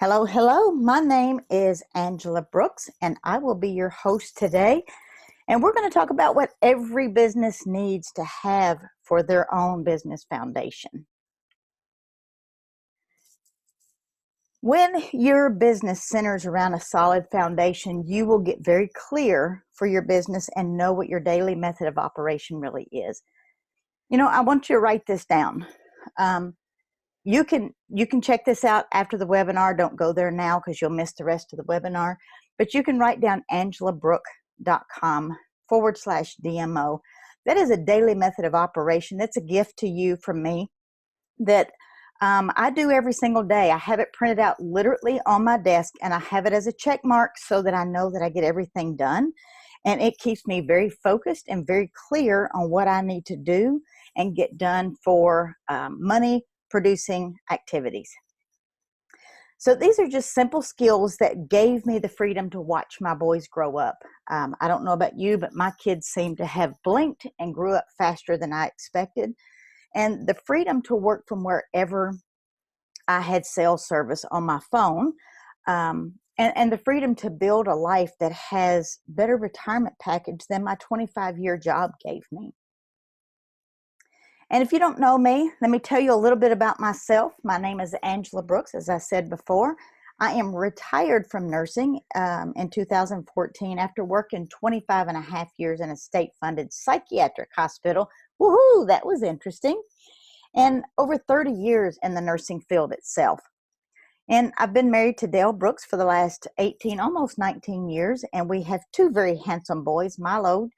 Hello, hello. My name is Angela Brooks, and I will be your host today. And we're going to talk about what every business needs to have for their own business foundation. When your business centers around a solid foundation, you will get very clear for your business and know what your daily method of operation really is. I want you to write this down. You can check this out after the webinar. Don't go there now because you'll miss the rest of the webinar. But you can write down angelabrook.com/DMO. That is a daily method of operation. That's a gift to you from me that I do every single day. I have it printed out literally on my desk, and I have it as a check mark so that I know that I get everything done. And it keeps me very focused and very clear on what I need to do and get done for money producing activities. So these are just simple skills that gave me the freedom to watch my boys grow up. I don't know about you, but my kids seem to have blinked and grew up faster than I expected. And the freedom to work from wherever I had cell service on my phone, and the freedom to build a life that has better retirement package than my 25-year job gave me. And if you don't know me, let me tell you a little bit about myself. My name is Angela Brooks, as I said before. I am retired from nursing in 2014 after working 25 and a half years in a state-funded psychiatric hospital. Woohoo, that was interesting. And over 30 years in the nursing field itself. And I've been married to Dale Brooks for the last 18, almost 19 years, and we have two very handsome boys. Milo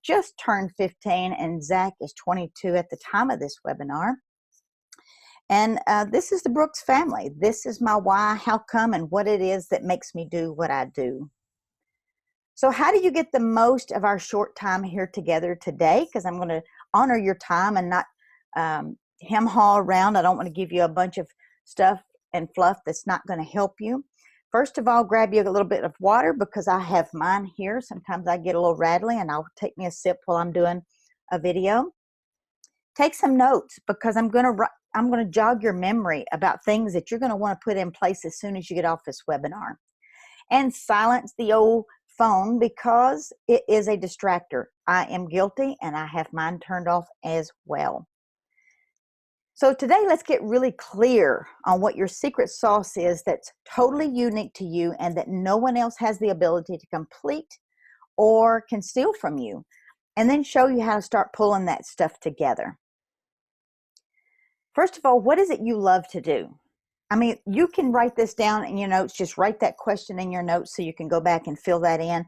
just turned 15, and Zach is 22 at the time of this webinar. And this is the Brooks family. This is my why, how come, and what it is that makes me do what I do. So how do you get the most of our short time here together today? Because I'm going to honor your time and not hem-haw around. I don't want to give you a bunch of stuff and fluff that's not going to help you. First of all, grab you a little bit of water because I have mine here. Sometimes I get a little rattly and I'll take me a sip while I'm doing a video. Take some notes because I'm going to jog your memory about things that you're going to want to put in place as soon as you get off this webinar. And silence the old phone because it is a distractor. I am guilty and I have mine turned off as well. So today, let's get really clear on what your secret sauce is that's totally unique to you and that no one else has the ability to complete or can steal from you. And then show you how to start pulling that stuff together. First of all, what is it you love to do? I mean, you can write this down in your notes. Just write that question in your notes so you can go back and fill that in.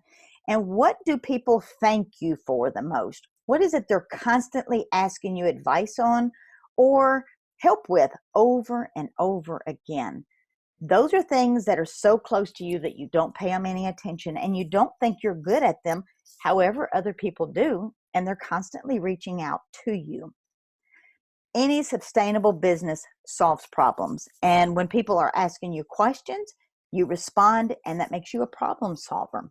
And what do people thank you for the most? What is it they're constantly asking you advice on or help with over and over again? Those are things that are so close to you that you don't pay them any attention and you don't think you're good at them. However, other people do, and they're constantly reaching out to you. Any sustainable business solves problems. And when people are asking you questions, you respond, and that makes you a problem solver.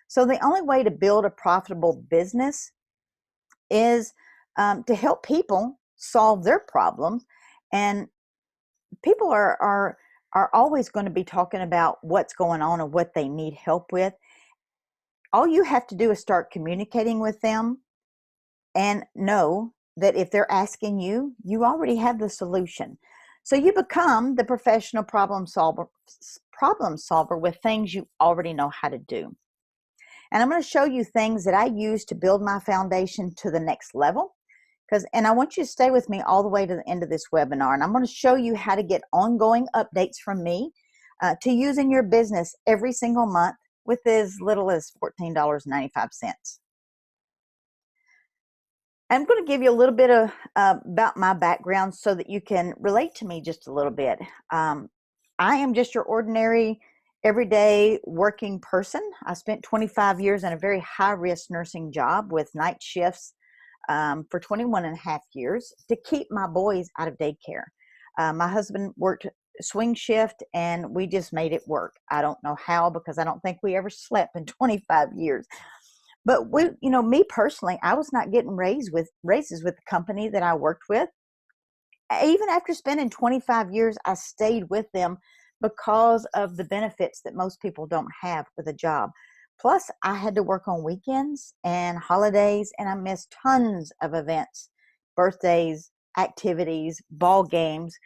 So the only way to build a profitable business is to help people solve their problems. And people are always going to be talking about what's going on and what they need help with. All you have to do is start communicating with them and know that if they're asking you, you already have the solution. So you become the professional problem solver with things you already know how to do. And I'm going to show you things that I use to build my foundation to the next level. And I want you to stay with me all the way to the end of this webinar. And I'm going to show you how to get ongoing updates from me to use in your business every single month with as little as $14.95. I'm going to give you a little bit of about my background so that you can relate to me just a little bit. I am just your ordinary, everyday working person. I spent 25 years in a very high-risk nursing job with night shifts for 21 and a half years to keep my boys out of daycare. My husband worked swing shift and we just made it work. I don't know how because I don't think we ever slept in 25 years. But me personally, I was not getting raises with the company that I worked with. Even after spending 25 years, I stayed with them because of the benefits that most people don't have with a job. Plus, I had to work on weekends and holidays, and I missed tons of events, birthdays, activities, ball games,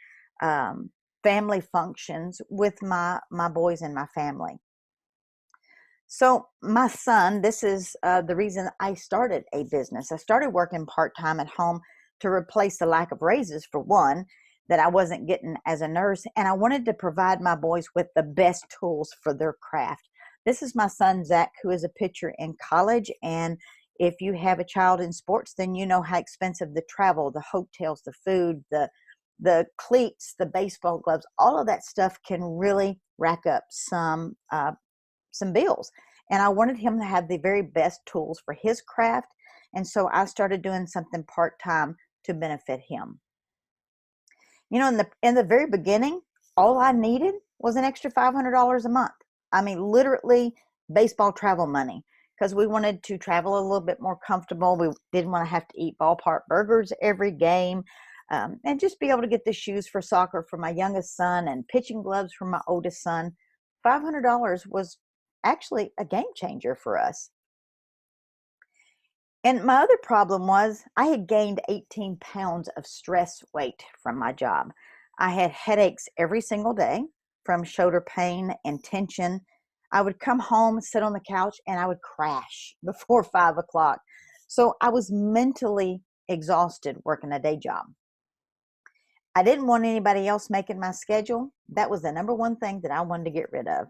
um, family functions with my boys and my family. So my son, this is the reason I started a business. I started working part-time at home to replace the lack of raises, for one, that I wasn't getting as a nurse. And I wanted to provide my boys with the best tools for their craft. This is my son, Zach, who is a pitcher in college. And if you have a child in sports, then you know how expensive the travel, the hotels, the food, the cleats, the baseball gloves, all of that stuff can really rack up some bills. And I wanted him to have the very best tools for his craft. And so I started doing something part-time to benefit him. You know, in the very beginning, all I needed was an extra $500 a month. I mean, literally baseball travel money, because we wanted to travel a little bit more comfortable. We didn't want to have to eat ballpark burgers every game, and just be able to get the shoes for soccer for my youngest son and pitching gloves for my oldest son. $500 was actually a game changer for us. And my other problem was I had gained 18 pounds of stress weight from my job. I had headaches every single day from shoulder pain and tension. I would come home, sit on the couch, and I would crash before 5 o'clock. So I was mentally exhausted working a day job. I didn't want anybody else making my schedule. That was the number one thing that I wanted to get rid of.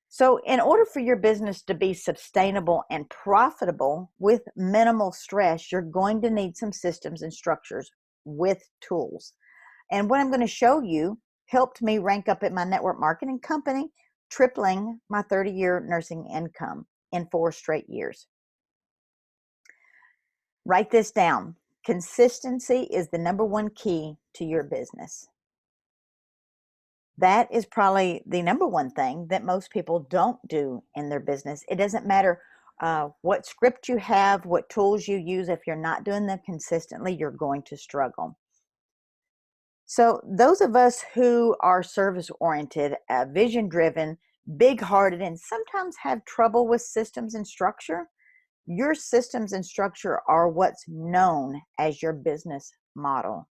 So in order for your business to be sustainable and profitable with minimal stress, you're going to need some systems and structures with tools. And what I'm going to show you helped me rank up at my network marketing company, tripling my 30-year nursing income in 4 straight years. Write this down. Consistency is the number one key to your business. That is probably the number one thing that most people don't do in their business. It doesn't matter what script you have, what tools you use. If you're not doing them consistently, you're going to struggle. So those of us who are service-oriented, vision-driven, big-hearted, and sometimes have trouble with systems and structure, your systems and structure are what's known as your business model.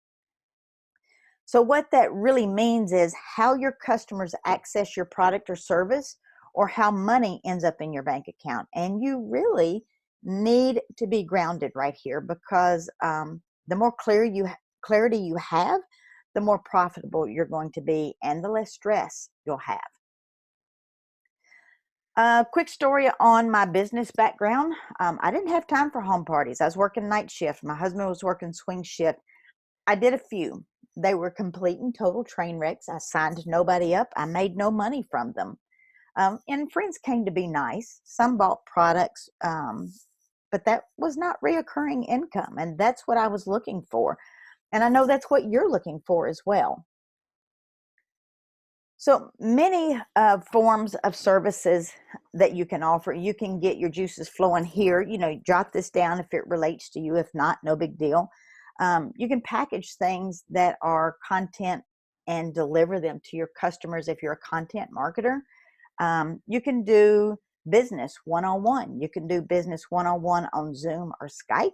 So what that really means is how your customers access your product or service, or how money ends up in your bank account. And you really need to be grounded right here, because the more clarity you have, the more profitable you're going to be and the less stress you'll have. Quick story on my business background. I didn't have time for home parties. I was working night shift. My husband was working swing shift. I did a few. They were complete and total train wrecks. I signed nobody up. I made no money from them. And friends came to be nice. Some bought products, but that was not reoccurring income. And that's what I was looking for. And I know that's what you're looking for as well. So many forms of services that you can offer. You can get your juices flowing here. You know, jot this down if it relates to you. If not, no big deal. You can package things that are content and deliver them to your customers if you're a content marketer. You can do business one-on-one. You can do business one-on-one on Zoom or Skype.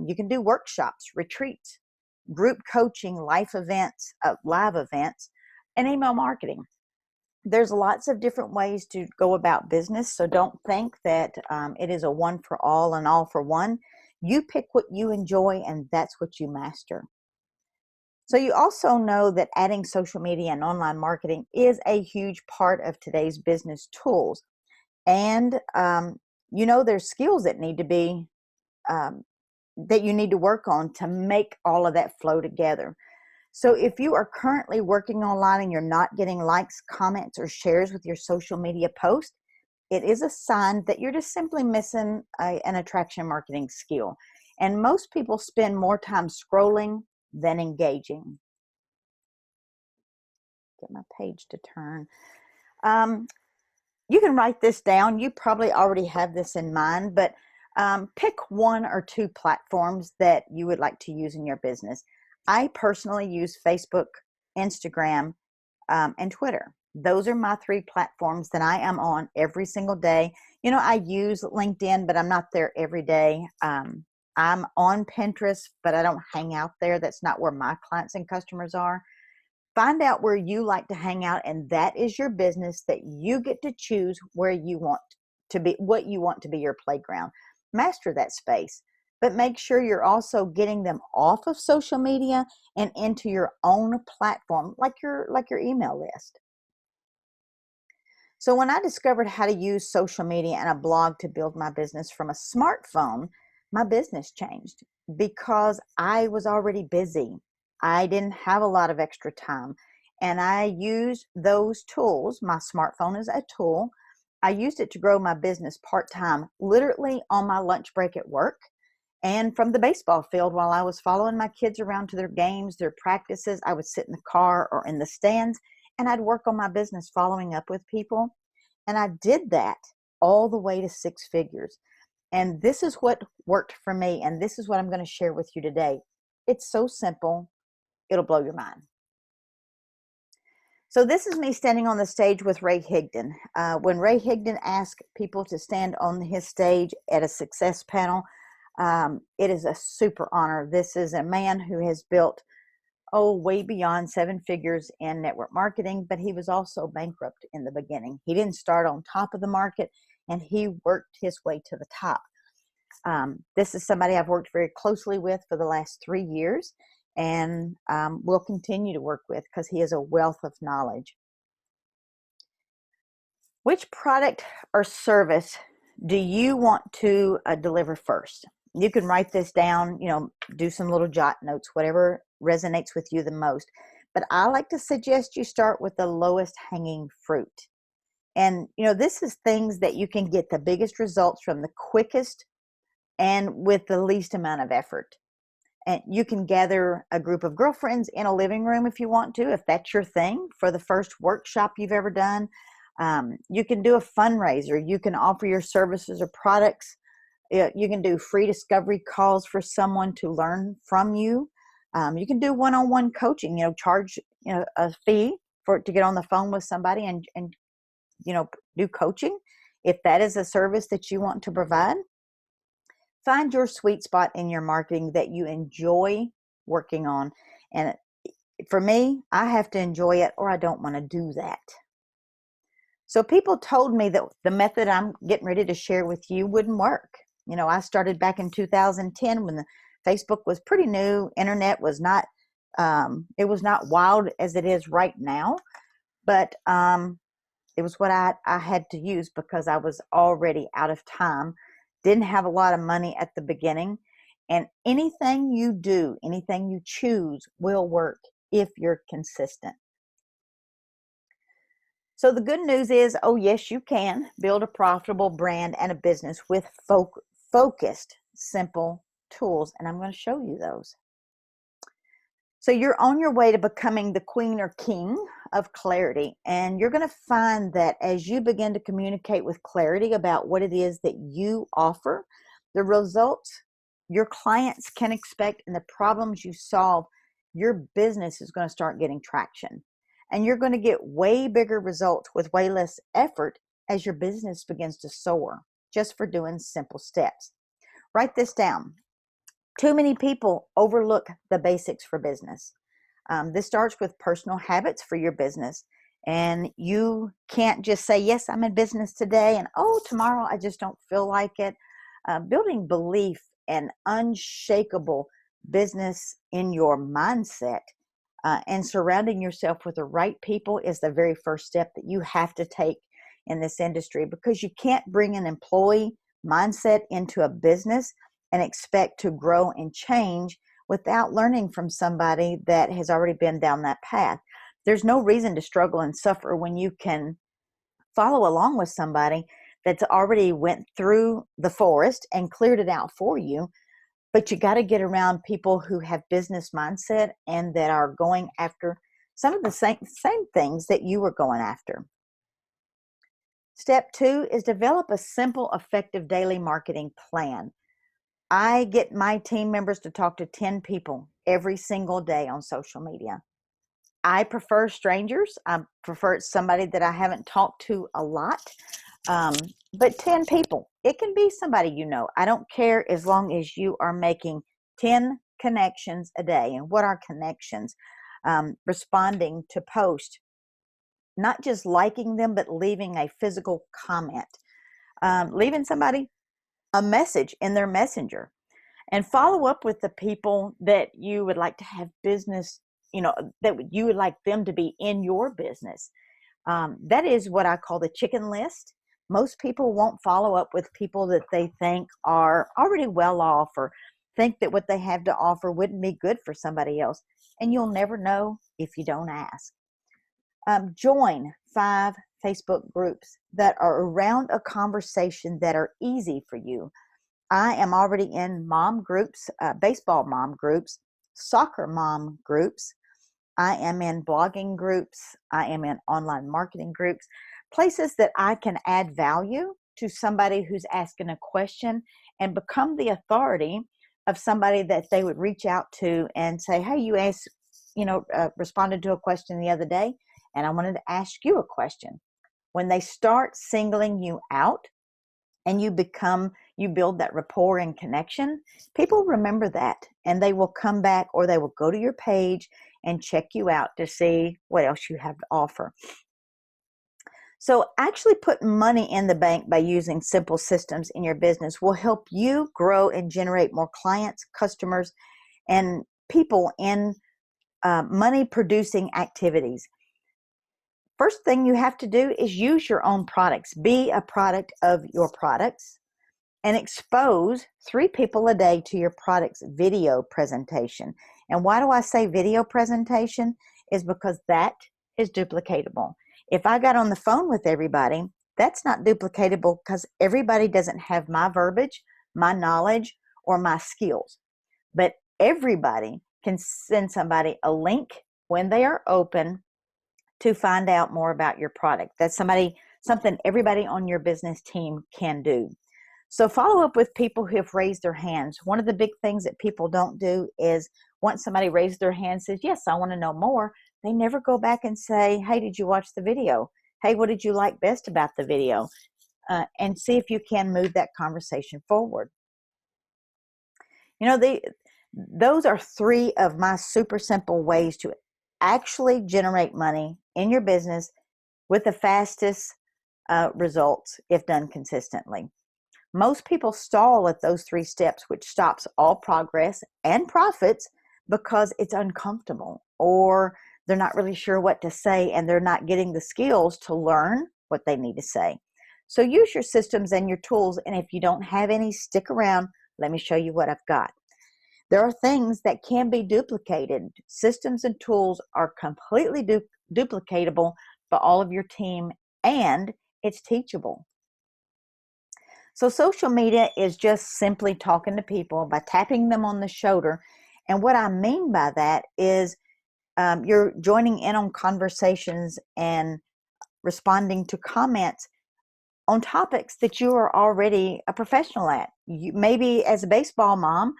You can do workshops, retreats, group coaching, live events, and email marketing. There's lots of different ways to go about business, so don't think that it is a one for all and all for one. You pick what you enjoy, and that's what you master. So you also know that adding social media and online marketing is a huge part of today's business tools. And you know there's skills that need to be that you need to work on to make all of that flow together. So if you are currently working online and you're not getting likes, comments, or shares with your social media post, it is a sign that you're just simply missing an attraction marketing skill. And most people spend more time scrolling than engaging. Get my page to turn. You can write this down. You probably already have this in mind, but pick 1 or 2 platforms that you would like to use in your business. I personally use Facebook, Instagram, and Twitter. Those are my three platforms that I am on every single day. I use LinkedIn, but I'm not there every day. I'm on Pinterest, but I don't hang out there. That's not where my clients and customers are. Find out where you like to hang out, and that is your business, that you get to choose where you want to be, what you want to be your playground. Master that space, but make sure you're also getting them off of social media and into your own platform, like your email list. So when I discovered how to use social media and a blog to build my business from a smartphone, my business changed because I was already busy. I didn't have a lot of extra time. And I used those tools. My smartphone is a tool. I used it to grow my business part-time, literally on my lunch break at work and from the baseball field while I was following my kids around to their games, their practices. I would sit in the car or in the stands and I'd work on my business following up with people. And I did that all the way to six figures. And this is what worked for me. And this is what I'm going to share with you today. It's so simple, it'll blow your mind. So this is me standing on the stage with Ray Higdon. When Ray Higdon asked people to stand on his stage at a success panel, it is a super honor. This is a man who has built way beyond seven figures in network marketing, but he was also bankrupt in the beginning. He didn't start on top of the market, and he worked his way to the top. This is somebody I've worked very closely with for the last 3 years, and will continue to work with because he has a wealth of knowledge. Which product or service do you want to deliver first? You can write this down, do some little jot notes, whatever resonates with you the most. But I like to suggest you start with the lowest hanging fruit. And, this is things that you can get the biggest results from the quickest and with the least amount of effort. And you can gather a group of girlfriends in a living room if you want to, if that's your thing, for the first workshop you've ever done. You can do a fundraiser. You can offer your services or products. You can do free discovery calls for someone to learn from you. You can do one-on-one coaching, charge a fee to get on the phone with somebody and do coaching. If that is a service that you want to provide, find your sweet spot in your marketing that you enjoy working on. And for me, I have to enjoy it or I don't want to do that. So people told me that the method I'm getting ready to share with you wouldn't work. I started back in 2010 when the Facebook was pretty new. Internet was not, it was not wild as it is right now, but it was what I had to use because I was already out of time, didn't have a lot of money at the beginning. And anything you do, anything you choose will work if you're consistent. So the good news is, yes, you can build a profitable brand and a business with focused, simple tools. And I'm going to show you those. So you're on your way to becoming the queen or king of clarity. And you're going to find that as you begin to communicate with clarity about what it is that you offer, the results your clients can expect and the problems you solve, your business is going to start getting traction. And you're going to get way bigger results with way less effort as your business begins to soar, just for doing simple steps. Write this down. Too many people overlook the basics for business. This starts with personal habits for your business. And you can't just say, yes, I'm in business today, and tomorrow I just don't feel like it. Building belief and unshakable business in your mindset and surrounding yourself with the right people is the very first step that you have to take in this industry, because you can't bring an employee mindset into a business and expect to grow and change without learning from somebody that has already been down that path. There's no reason to struggle and suffer when you can follow along with somebody that's already went through the forest and cleared it out for you. But you got to get around people who have business mindset and that are going after some of the same things that you were going after. Step 2 is develop a simple, effective daily marketing plan. I get my team members to talk to 10 people every single day on social media. I prefer strangers. I prefer somebody that I haven't talked to a lot. Um, but 10 people, it can be somebody you know. I don't care as long as you are making 10 connections a day. And what are connections? Responding to post, not just liking them, but leaving a physical comment, leaving somebody a message in their messenger, and follow up with the people that you would like to have business, that you would like them to be in your business. That is what I call the chicken list. Most people won't follow up with people that they think are already well off, or think that what they have to offer wouldn't be good for somebody else. And you'll never know if you don't ask. Join 5 Facebook groups that are around a conversation that are easy for you. I am already in mom groups, baseball mom groups, soccer mom groups. I am in blogging groups. I am in online marketing groups, places that I can add value to somebody who's asking a question and become the authority of somebody that they would reach out to and say, hey, you asked, responded to a question the other day, and I wanted to ask you a question. When they start singling you out and you build that rapport and connection, people remember that, and they will come back, or they will go to your page and check you out to see what else you have to offer. So actually putting money in the bank by using simple systems in your business will help you grow and generate more clients, customers, and people in money producing activities. First thing you have to do is use your own products. Be a product of your products, and expose 3 people a day to your product's video presentation. And why do I say video presentation? Is because that is duplicatable. If I got on the phone with everybody, that's not duplicatable, because everybody doesn't have my verbiage, my knowledge, or my skills. But everybody can send somebody a link when they are open to find out more about your product. That's something everybody on your business team can do. So follow up with people who have raised their hands. One of the big things that people don't do is, once somebody raises their hand and says, yes, I want to know more, they never go back and say, hey, did you watch the video? Hey, what did you like best about the video? And see if you can move that conversation forward. Those are 3 of my super simple ways to actually generate money in your business with the fastest results if done consistently. Most people stall at those 3 steps, which stops all progress and profits because it's uncomfortable, or they're not really sure what to say, and they're not getting the skills to learn what they need to say. So use your systems and your tools, and if you don't have any, stick around. Let me show you what I've got. There are things that can be duplicated. Systems and tools are completely duplicatable by all of your team, and it's teachable. So social media is just simply talking to people by tapping them on the shoulder. And what I mean by that is you're joining in on conversations and responding to comments on topics that you are already a professional at. Maybe as a baseball mom,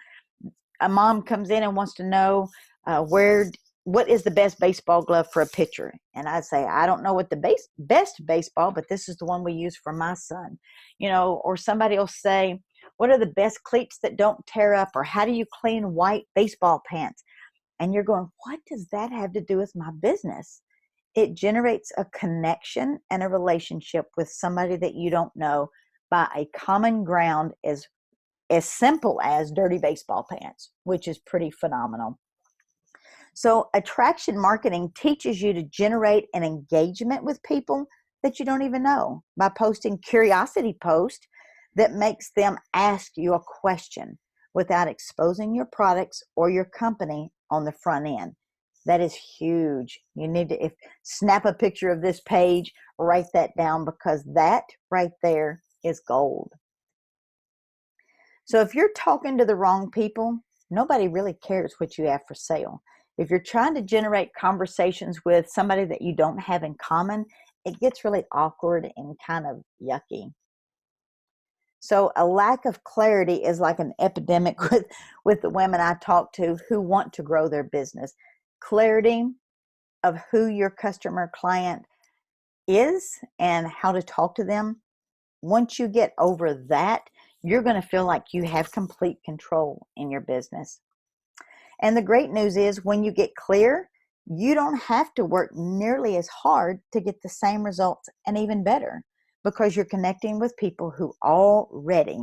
a mom comes in and wants to know what is the best baseball glove for a pitcher? And I say, I don't know what the best baseball, but this is the one we use for my son. Or somebody will say, what are the best cleats that don't tear up? Or how do you clean white baseball pants? And you're going, what does that have to do with my business? It generates a connection and a relationship with somebody that you don't know by a common ground as simple as dirty baseball pants, which is pretty phenomenal. So attraction marketing teaches you to generate an engagement with people that you don't even know by posting curiosity posts that makes them ask you a question without exposing your products or your company on the front end. That is huge. You need to snap a picture of this page, write that down, because that right there is gold. So if you're talking to the wrong people, nobody really cares what you have for sale. If you're trying to generate conversations with somebody that you don't have in common, it gets really awkward and kind of yucky. So a lack of clarity is like an epidemic with the women I talk to who want to grow their business. Clarity of who your customer client is and how to talk to them, once you get over that, you're going to feel like you have complete control in your business. And the great news is when you get clear, you don't have to work nearly as hard to get the same results and even better, because you're connecting with people who already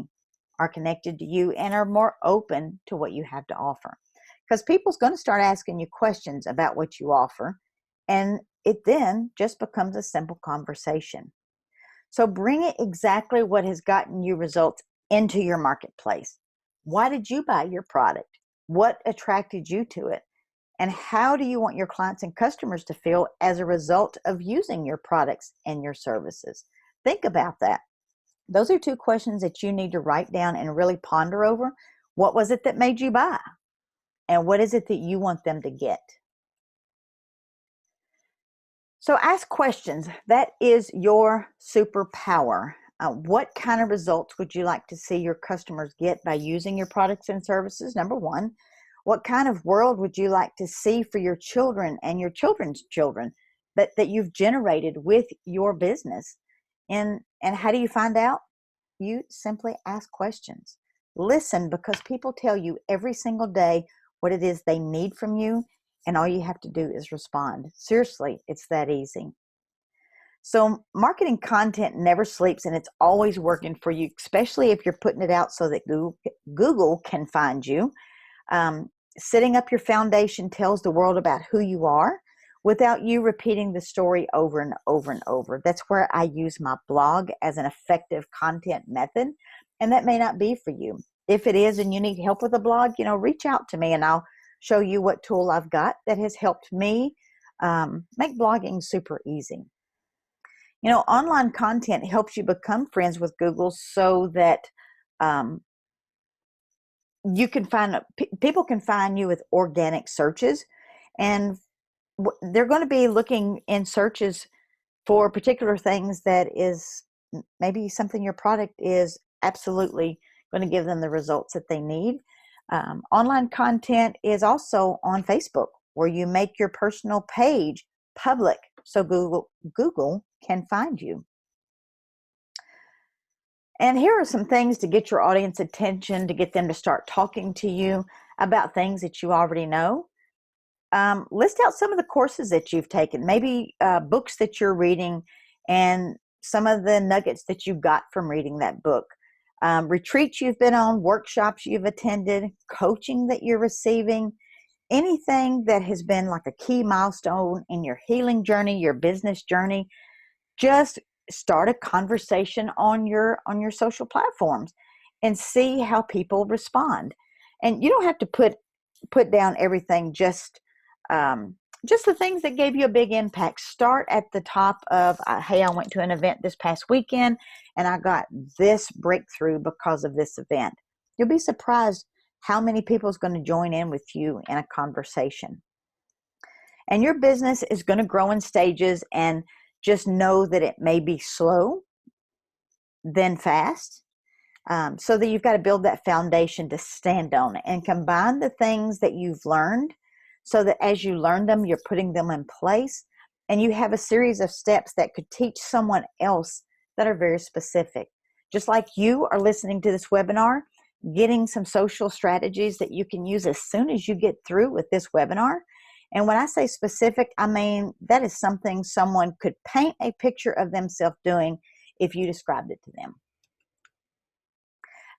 are connected to you and are more open to what you have to offer. Because people's going to start asking you questions about what you offer, and it then just becomes a simple conversation. So bring it exactly what has gotten you results into your marketplace. Why did you buy your product? What attracted you to it? And how do you want your clients and customers to feel as a result of using your products and your services? Think about that. Those are two questions that you need to write down and really ponder over. What was it that made you buy? And what is it that you want them to get? So ask questions. That is your superpower. What kind of results would you like to see your customers get by using your products and services? Number one. What kind of world would you like to see for your children and your children's children that you've generated with your business? And how do you find out? You simply ask questions. Listen, because people tell you every single day what it is they need from you, and all you have to do is respond. Seriously, it's that easy. So marketing content never sleeps, and it's always working for you, especially if you're putting it out so that Google can find you. Setting up your foundation tells the world about who you are without you repeating the story over and over and over. That's where I use my blog as an effective content method, and that may not be for you. If it is and you need help with a blog, reach out to me and I'll show you what tool I've got that has helped me make blogging super easy. Online content helps you become friends with Google so that you can find people can find you with organic searches, and they're going to be looking in searches for particular things that is maybe something your product is absolutely going to give them the results that they need. Online content is also on Facebook, where you make your personal page public so Google can find you. And here are some things to get your audience attention, to get them to start talking to you about things that you already know. List out some of the courses that you've taken, maybe books that you're reading, and some of the nuggets that you got from reading that book. Retreats you've been on, workshops you've attended, coaching that you're receiving, anything that has been like a key milestone in your healing journey, your business journey. Just start a conversation on your social platforms and see how people respond. And you don't have to put down everything, just the things that gave you a big impact. Start at the top of, hey, I went to an event this past weekend and I got this breakthrough because of this event. You'll be surprised how many people is going to join in with you in a conversation. And your business is going to grow in stages, and just know that it may be slow, then fast, so that you've got to build that foundation to stand on and combine the things that you've learned so that as you learn them, you're putting them in place, and you have a series of steps that could teach someone else that are very specific. Just like you are listening to this webinar, getting some social strategies that you can use as soon as you get through with this webinar. And when I say specific, I mean that is something someone could paint a picture of themselves doing if you described it to them.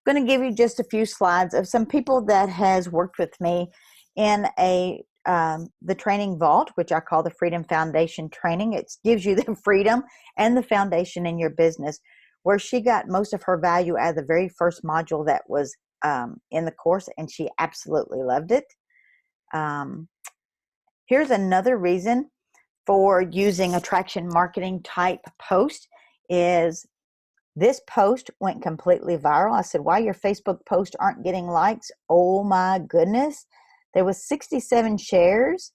I'm going to give you just a few slides of some people that has worked with me in the training vault, which I call the Freedom Foundation training. It gives you the freedom and the foundation in your business, where she got most of her value out of the very first module that was in the course, and she absolutely loved it. Here's another reason for using attraction marketing type post is this post went completely viral. I said, why your Facebook posts aren't getting likes? Oh my goodness. There was 67 shares,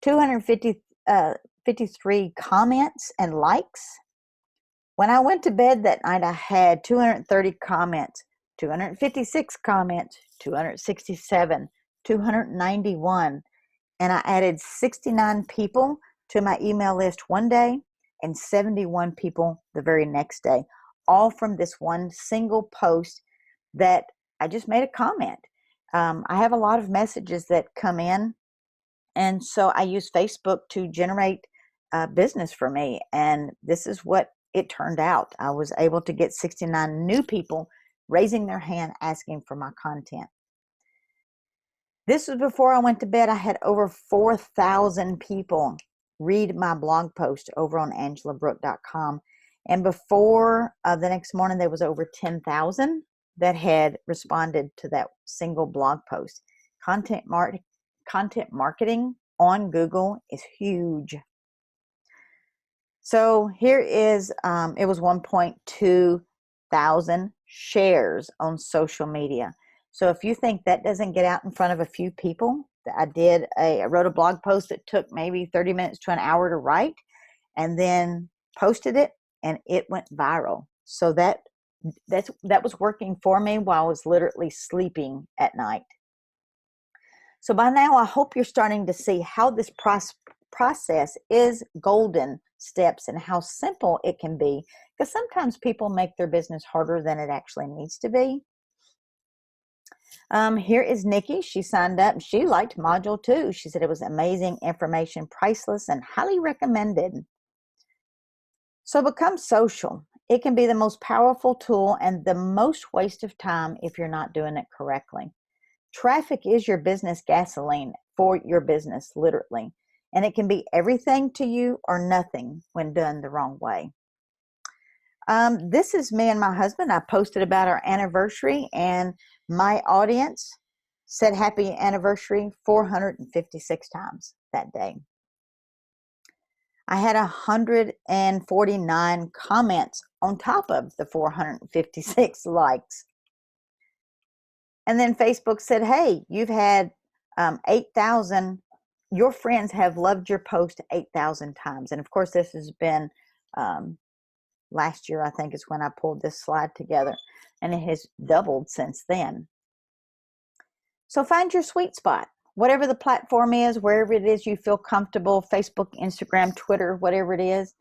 253 comments and likes. When I went to bed that night, I had 230 comments, 256 comments, 267, 291. And I added 69 people to my email list one day and 71 people the very next day, all from this one single post that I just made a comment. I have a lot of messages that come in, and so I use Facebook to generate business for me. And this is what it turned out. I was able to get 69 new people raising their hand asking for my content. This was before I went to bed. I had over 4,000 people read my blog post over on angelabrooke.com. And before the next morning, there was over 10,000 that had responded to that single blog post. Content marketing on Google is huge. So here is, it was 1.2 thousand shares on social media. So if you think that doesn't get out in front of a few people, I wrote a blog post that took maybe 30 minutes to an hour to write, and then posted it, and it went viral. So that was working for me while I was literally sleeping at night. So by now, I hope you're starting to see how this process is golden steps and how simple it can be, because sometimes people make their business harder than it actually needs to be. Here is Nikki. She signed up. She liked Module 2. She said it was amazing information, priceless, and highly recommended. So become social. It can be the most powerful tool and the most waste of time if you're not doing it correctly. Traffic is your business gasoline for your business, literally. And it can be everything to you or nothing when done the wrong way. This is me and my husband. I posted about our anniversary, and my audience said happy anniversary 456 times that day. I had 149 comments on top of the 456 likes. And then Facebook said, hey, you've had 8,000, your friends have loved your post 8,000 times. And of course, this has been last year, I think is when I pulled this slide together, and it has doubled since then. So find your sweet spot, whatever the platform is, wherever it is you feel comfortable, Facebook, Instagram, Twitter, whatever it is,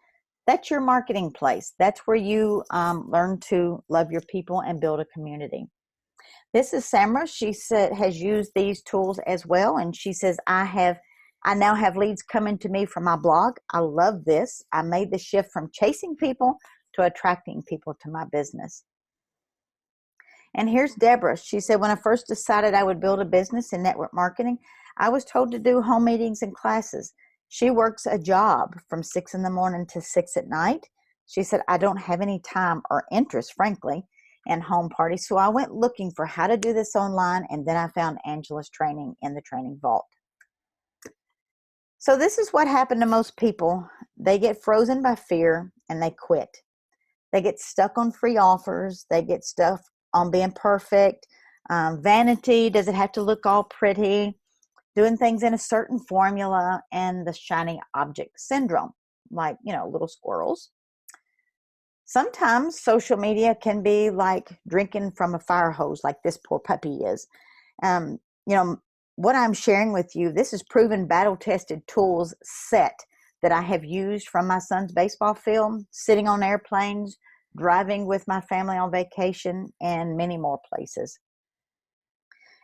that's your marketing place. That's where you learn to love your people and build a community. This is Samra. She has used these tools as well, and she says, I now have leads coming to me from my blog. I love this. I made the shift from chasing people to attracting people to my business. And here's Deborah. She said, when I first decided I would build a business in network marketing, I was told to do home meetings and classes. She works a job from 6 in the morning to 6 at night. She said, I don't have any time or interest, frankly, in home parties. So I went looking for how to do this online, and then I found Angela's training in the Training Vault. So this is what happened to most people. They get frozen by fear and they quit. They get stuck on free offers. They get stuck on being perfect. Vanity, does it have to look all pretty? Doing things in a certain formula, and the shiny object syndrome, like, little squirrels. Sometimes social media can be like drinking from a fire hose, like this poor puppy is. What I'm sharing with you, this is proven battle-tested tools set that I have used from my son's baseball field, sitting on airplanes, driving with my family on vacation, and many more places.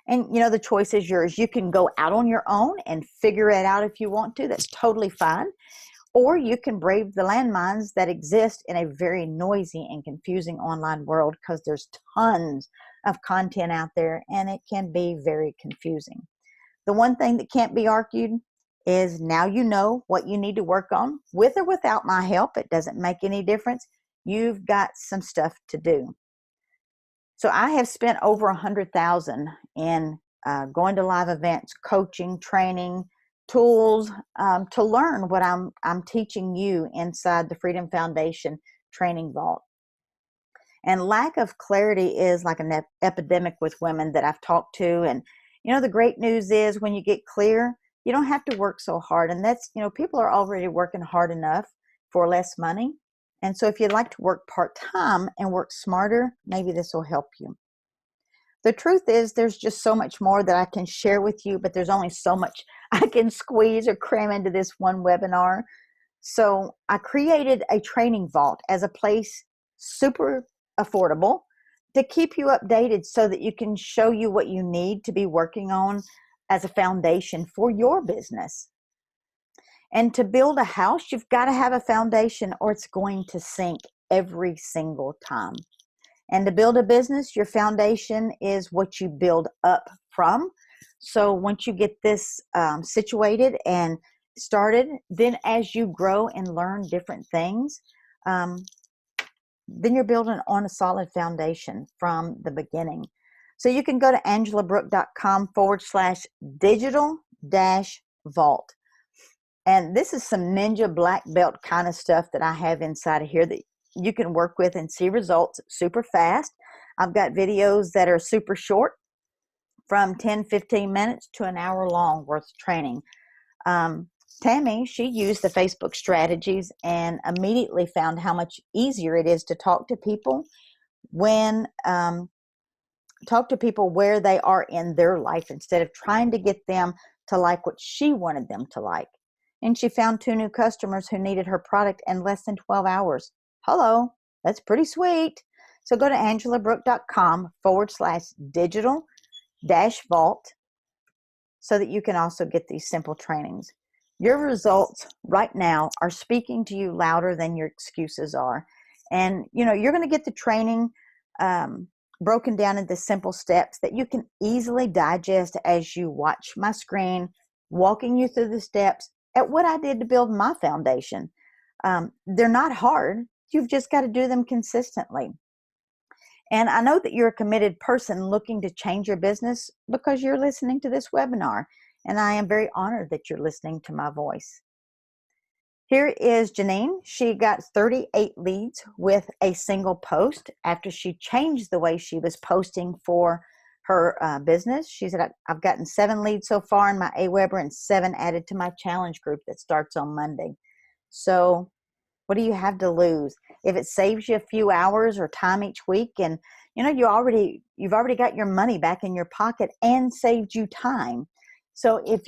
And, the choice is yours. You can go out on your own and figure it out if you want to. That's totally fine. Or you can brave the landmines that exist in a very noisy and confusing online world, because there's tons of content out there, and it can be very confusing. The one thing that can't be argued is now you know what you need to work on. With or without my help, it doesn't make any difference. You've got some stuff to do. So I have spent over $100,000 in going to live events, coaching, training, tools to learn what I'm teaching you inside the Freedom Foundation Training Vault. And lack of clarity is like an epidemic with women that I've talked to. And, the great news is when you get clear, you don't have to work so hard. And that's, people are already working hard enough for less money. And so if you'd like to work part-time and work smarter, maybe this will help you. The truth is there's just so much more that I can share with you, but there's only so much I can squeeze or cram into this one webinar. So I created a training vault as a place super affordable to keep you updated so that you can show you what you need to be working on as a foundation for your business. And to build a house, you've got to have a foundation or it's going to sink every single time. And to build a business, your foundation is what you build up from. So once you get this situated and started, then as you grow and learn different things, then you're building on a solid foundation from the beginning. So you can go to angelabrooke.com/digital-vault. And this is some ninja black belt kind of stuff that I have inside of here that you can work with and see results super fast. I've got videos that are super short, from 10-15 minutes to an hour long worth of training. Tammy, she used the Facebook strategies and immediately found how much easier it is to talk to people when where they are in their life instead of trying to get them to like what she wanted them to like. And she found 2 new customers who needed her product in less than 12 hours. Hello, that's pretty sweet. So go to angelabrooke.com/digital-vault so that you can also get these simple trainings. Your results right now are speaking to you louder than your excuses are. And, you're going to get the training broken down into simple steps that you can easily digest as you watch my screen, walking you through the steps at what I did to build my foundation. They're not hard. You've just got to do them consistently. And I know that you're a committed person looking to change your business because you're listening to this webinar. And I am very honored that you're listening to my voice. Here is Janine. She got 38 leads with a single post after she changed the way she was posting for her business. She said, I've gotten 7 leads so far in my AWeber and 7 added to my challenge group that starts on Monday. So what do you have to lose? If it saves you a few hours or time each week, and you've already got your money back in your pocket and saved you time. So if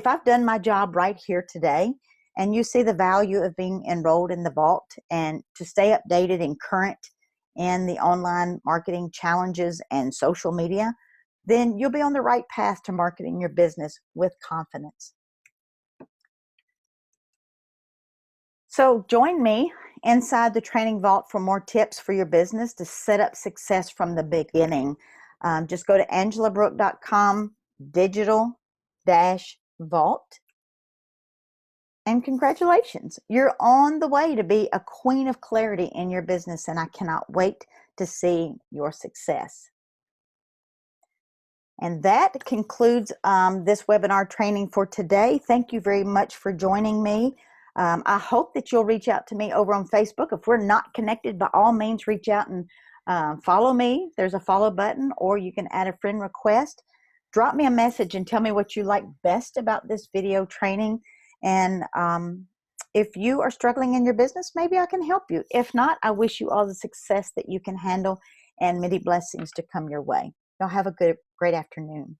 I've done my job right here today, and you see the value of being enrolled in the vault and to stay updated and current in the online marketing challenges and social media, then you'll be on the right path to marketing your business with confidence. So join me inside the Training Vault for more tips for your business to set up success from the beginning. Just go to angelabrooke.com/digital-vault. And congratulations, you're on the way to be a queen of clarity in your business, and I cannot wait to see your success. And that concludes this webinar training for today. Thank you very much for joining me. I hope that you'll reach out to me over on Facebook. If we're not connected, by all means, reach out and follow me. There's a follow button, or you can add a friend request. Drop me a message and tell me what you like best about this video training. And if you are struggling in your business, maybe I can help you. If not, I wish you all the success that you can handle and many blessings to come your way. Y'all have a great afternoon.